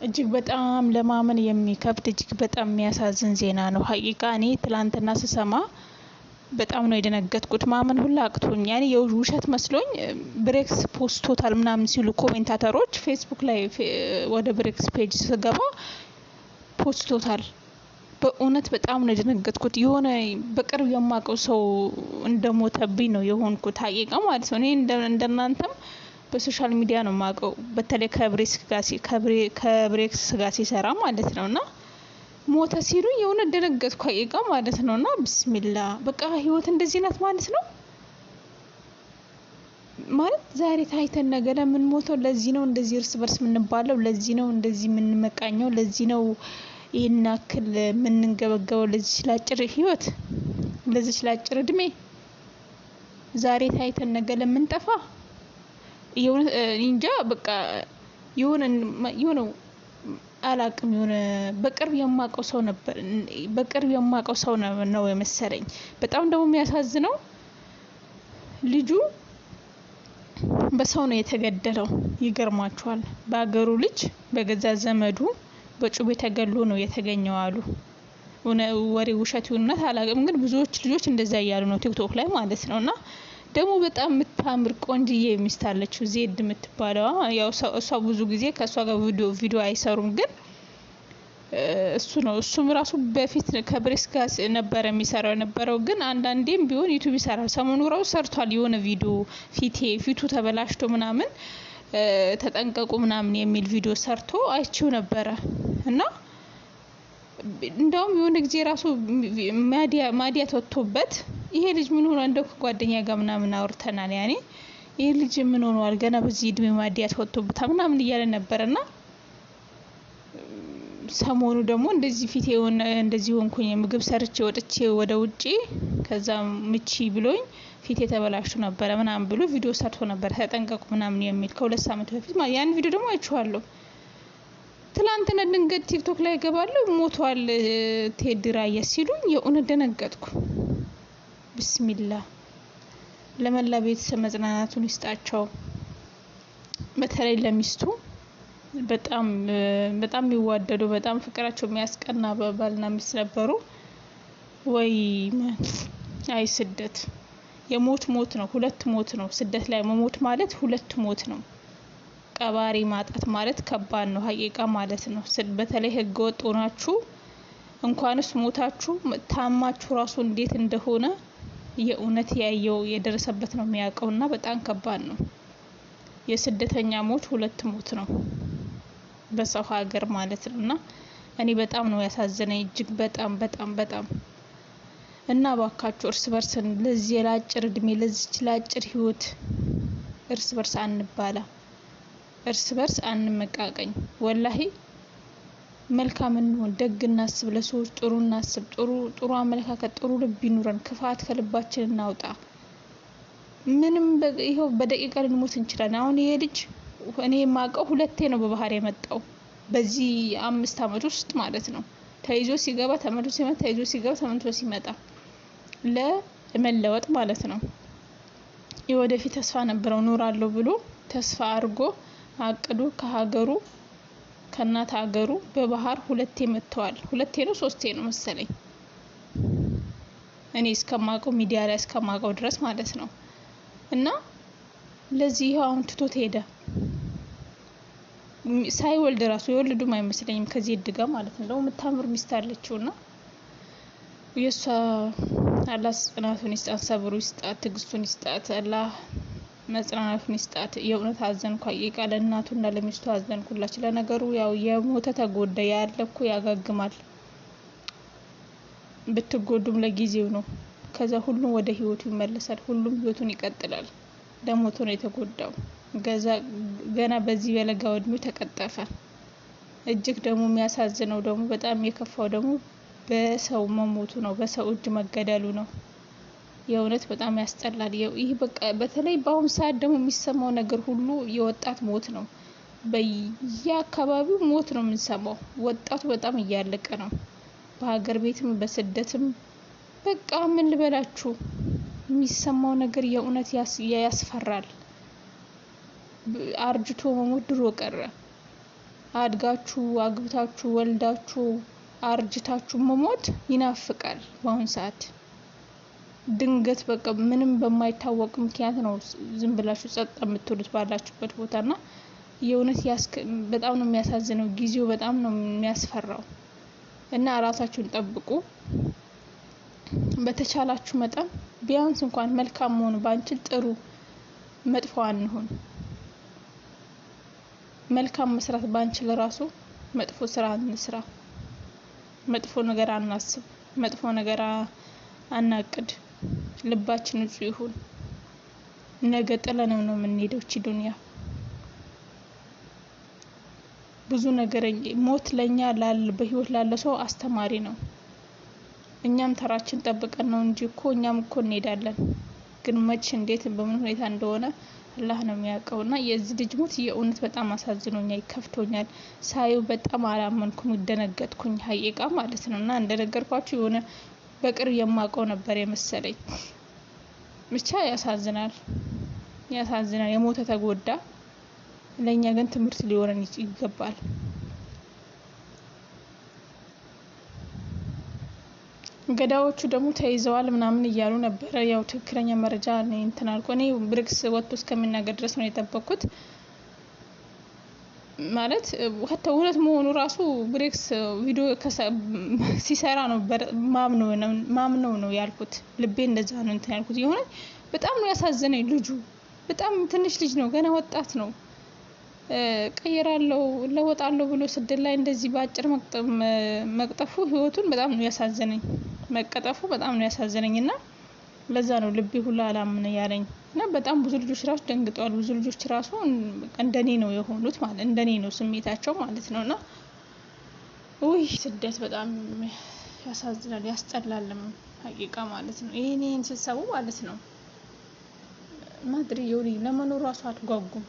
እጅግ በጣም ለማመን የሚከብድ እጅግ በጣም የሚያሳዝን ዜና ነው። ሀቂቃ እኔ ትላንትና ስሰማ በጣም ነው የደነገጥኩት። ማመን ሁላ አቅቶኝ ያኔ የውሸት መስሎኝ ብሬክስ ፖስቶታል ምናምን ሲሉ ኮሜንታተሮች ፌስቡክ ላይ ወደ ብሬክስ ፔጅ ስገባ ፖስቶታል። በእውነት በጣም ነው የደነገጥኩት። የሆነ በቅርብ የማውቀው ሰው እንደሞተብኝ ነው የሆንኩት ሀቂቃ ማለት ነው። እኔ እንደናንተም በሶሻል ሚዲያ ነው ማቀው በተለይ ከብሬክስ ጋር ሲሰራ ማለት ነውና ሞተ ሲሉ የሆነ ደነገጥኩ ሀቂቃ ማለት ነውና ቢስሚላ በቃ ህይወት እንደዚህ ናት ማለት ነው። ማለት ዛሬ ታይተን ነገ ለምን ሞተው ለዚህ ነው እንደዚህ እርስ በርስ ምንባለው ለዚህ ነው እንደዚህ ምንመቃኘው ለዚህ ነው ይሄን ያክል ምንንገበገበው ለዚህ ላጭር ህይወት ለዚህ ላጭር እድሜ ዛሬ ታይተን ነገ ለምን ጠፋ የሆነ እንጃ በቃ የሆነ አላቅም የሆነ በቅርብ የማቀው ሰው ነበር በቅርብ የማቀው ሰው ነው የመሰለኝ። በጣም ደግሞ የሚያሳዝነው ልጁ በሰው ነው የተገደለው። ይገርማችኋል በአገሩ ልጅ በገዛ ዘመዱ በጩቤ ተገሎ ነው የተገኘው አሉ። ወሬ ውሸት ይሁንነት አላቅም ግን ብዙዎች ልጆች እንደዛ እያሉ ነው ቲክቶክ ላይ ማለት ነውና ደግሞ በጣም የምታምር ቆንጅዬ ሚስት አለችው ዜድ የምትባለው ያው እሷ ብዙ ጊዜ ከሷ ጋር ቪዲዮ አይሰሩም ግን እሱም ራሱ በፊት ከብሬክስ ጋር ነበር የሚሰራው የነበረው ግን አንዳንዴም ቢሆን ዩቲዩብ ይሰራል። ሰሞኑ ራሱ ሰርቷል የሆነ ቪዲዮ ፊቱ ተበላሽቶ ምናምን ተጠንቀቁ ምናምን የሚል ቪዲዮ ሰርቶ አይቼው ነበረ እና እንደውም የሆነ ጊዜ ራሱ ማዲያ ተወጥቶበት ይሄ ልጅ ምን ሆነ እንደው ከጓደኛ ጋር ምናምን አውርተናል ያኔ ይሄ ልጅ ምን ሆኗል ገና በዚህ እድሜ ማዲያ ተወጥቶበት ምናምን እያለ ነበርና ሰሞኑ ደግሞ እንደዚህ ፊቴ እንደዚህ ሆንኩኝ ምግብ ሰርቼ ወጥቼ ወደ ውጪ ከዛ ምቺ ብሎኝ ፊቴ ተበላሽቶ ነበር ምናምን ብሎ ቪዲዮ ሰርቶ ነበር ተጠንቀቁ ምናምን የሚል ከሁለት ሳምንት በፊት ያን ቪዲዮ ደግሞ አይቼዋለሁ። ትላንትና ድንገት ቲክቶክ ላይ ገባለሁ ሞቷል ቴዲ ራያ ሲሉኝ የእውነት ደነገጥኩ። ቢስሚላ ለመላ ቤተሰብ መጽናናቱን ይስጣቸው። በተለይ ለሚስቱ በጣም የሚዋደዱ በጣም ፍቅራቸው የሚያስቀና ባልና ሚስት ነበሩ። ወይ አይ ስደት የሞት ሞት ነው ሁለት ሞት ነው ስደት ላይ መሞት ማለት ሁለት ሞት ነው። ቀባሪ ማጣት ማለት ከባድ ነው ሀቂቃ ማለት ነው። በተለይ ህገ ወጥ ሆናችሁ እንኳንስ ሞታችሁ ታማችሁ ራሱ እንዴት እንደሆነ የእውነት ያየው የደረሰበት ነው የሚያውቀውና በጣም ከባድ ነው። የስደተኛ ሞት ሁለት ሞት ነው በሰው ሀገር ማለት ነውና እኔ በጣም ነው ያሳዘነኝ እጅግ በጣም እና ባካችሁ እርስ በርስን ለዚህ ላጭር እድሜ ለዚህ ላጭር ህይወት እርስ በርስ አንባላ እርስ በርስ አንመቃቀኝ ወላሂ መልካም እንሆን ደግ እናስብ ለሰዎች ጥሩ እናስብ ጥሩ አመለካከት ጥሩ ልብ ይኑረን ክፋት ከልባችን እናውጣ። ምንም ይሄው በደቂቃ ልንሞት እንችላለን። አሁን ይሄ ልጅ እኔ ማቀው ሁለቴ ነው በባህር የመጣው በዚህ 5 አመት ውስጥ ማለት ነው። ተይዞ ሲገባ ተመልሶ ሲመጣ ተይዞ ሲገባ ተመልሶ ሲመጣ ለመለወጥ ማለት ነው። የወደፊት ተስፋ ነበረው ኖራለሁ ብሎ ተስፋ አድርጎ አቅዶ ከሀገሩ ከናት ሀገሩ በባህር ሁለቴ መጥተዋል። ሁለቴ ነው ሶስቴ ነው መሰለኝ እኔ እስከማቀው ሚዲያ ላይ እስከማቀው ድረስ ማለት ነው። እና ለዚህ አሁን ትቶት ሄደ። ሳይወልድ ራሱ የወለዱም አይመስለኝም ከዚህ እድጋ ማለት ነው። የምታምር ሚስት አለችውና የሷ አላህ ጽናቱን ይስጣት ሰብሩ ይስጣት ትግስቱን ይስጣት አላህ መጽናናቱን ይስጣት። የእውነት አዘንኩ ሀቂቃ ለእናቱና ለሚስቱ አዘንኩላችሁ። ለነገሩ ያው የሞተ ተጎዳ ያለኩ ያጋግማል ብትጎዱም ለጊዜው ነው። ከዛ ሁሉም ወደ ህይወቱ ይመለሳል ሁሉም ህይወቱን ይቀጥላል። ለሞቱ ነው የተጎዳው ገና በዚህ በለጋው እድሜው ተቀጠፈ። እጅግ ደግሞ የሚያሳዝነው ደግሞ በጣም የከፋው ደግሞ በሰው መሞቱ ነው በሰው እጅ መገደሉ ነው። የእውነት በጣም ያስጠላል። ይሄ በቃ በተለይ በአሁን ሰዓት ደግሞ የሚሰማው ነገር ሁሉ የወጣት ሞት ነው። በየአካባቢው ሞት ነው የምንሰማው። ወጣቱ በጣም እያለቀ ነው በሀገር ቤትም በስደትም በቃ ምን ልበላችሁ የሚሰማው ነገር የእውነት ያስፈራል። አርጅቶ መሞት ድሮ ቀረ። አድጋችሁ አግብታችሁ ወልዳችሁ አርጅታችሁ መሞት ይናፍቃል። በአሁን ሰዓት ድንገት በቃ ምንም በማይታወቅ ምክንያት ነው ዝም ብላችሁ ጸጥ የምትሉት ባላችሁበት ቦታና የእውነት በጣም ነው የሚያሳዝነው። ጊዜው በጣም ነው የሚያስፈራው እና ራሳችሁን ጠብቁ። በተቻላችሁ መጠን ቢያንስ እንኳን መልካም መሆን ባንችል ጥሩ መጥፎ አንሁን። መልካም መስራት ባንችል ራሱ መጥፎ ስራ እንስራ። መጥፎ ነገር አናስብ፣ መጥፎ ነገር አናቅድ። ልባችን ንጹህ ይሁን። ነገ ጥለነው ነው የምንሄደው እቺ ዱንያ። ብዙ ነገር ሞት ለኛ በህይወት ላለ ሰው አስተማሪ ነው። እኛም ተራችን ጠብቀን ነው እንጂ እኮ እኛም እኮ እንሄዳለን። ግን መቼ እንዴት በምን ሁኔታ እንደሆነ አላህ ነው የሚያውቀውና የዚህ ልጅ ሞት የእውነት በጣም አሳዝኖኛል፣ ከፍቶኛል። ሳየው በጣም አላመንኩም፣ ደነገጥኩኝ ሀቂቃ ማለት ነውና እንደነገርኳችሁ የሆነ በቅርብ የማውቀው ነበር የመሰለኝ። ብቻ ያሳዝናል፣ ያሳዝናል። የሞተ ተጎዳ፣ ለኛ ግን ትምህርት ሊሆነን ይገባል። ገዳዮቹ ደግሞ ተይዘዋል ምናምን እያሉ ነበር። ያው ትክክለኛ መረጃ እንትን አልኩ እኔ ብሪክስ ወጥቶ እስከሚናገር ድረስ ነው የጠበቅኩት። ማለት ወጥቶ እውነት መሆኑ ራሱ ብሪክስ ቪዲዮ ሲሰራ ነው ማምነው ነው ያልኩት። ልቤ እንደዛ ነው እንትን ያልኩት። የሆነ በጣም ነው ያሳዘነኝ ልጁ። በጣም ትንሽ ልጅ ነው፣ ገና ወጣት ነው። ቀየራለው ለወጣለው ብሎ ስደት ላይ እንደዚህ ባጭር መቅጠፉ ህይወቱን በጣም ነው ያሳዘነኝ። መቀጠፉ በጣም ነው ያሳዘነኝና ለዛ ነው ልቤ ሁላ አላምን ያለኝ። እና በጣም ብዙ ልጆች ራሱ ደንግጠዋል። ብዙ ልጆች ራሱ እንደኔ ነው የሆኑት ማለት እንደኔ ነው ስሜታቸው ማለት ነውና ውይ ስደት በጣም ያሳዝናል፣ ያስጠላልም ሀቂቃ ማለት ነው። ይሄን ስትሰሙ ማለት ነው ማድሪ ይውሪ ለመኖር ራሱ አትጓጉም።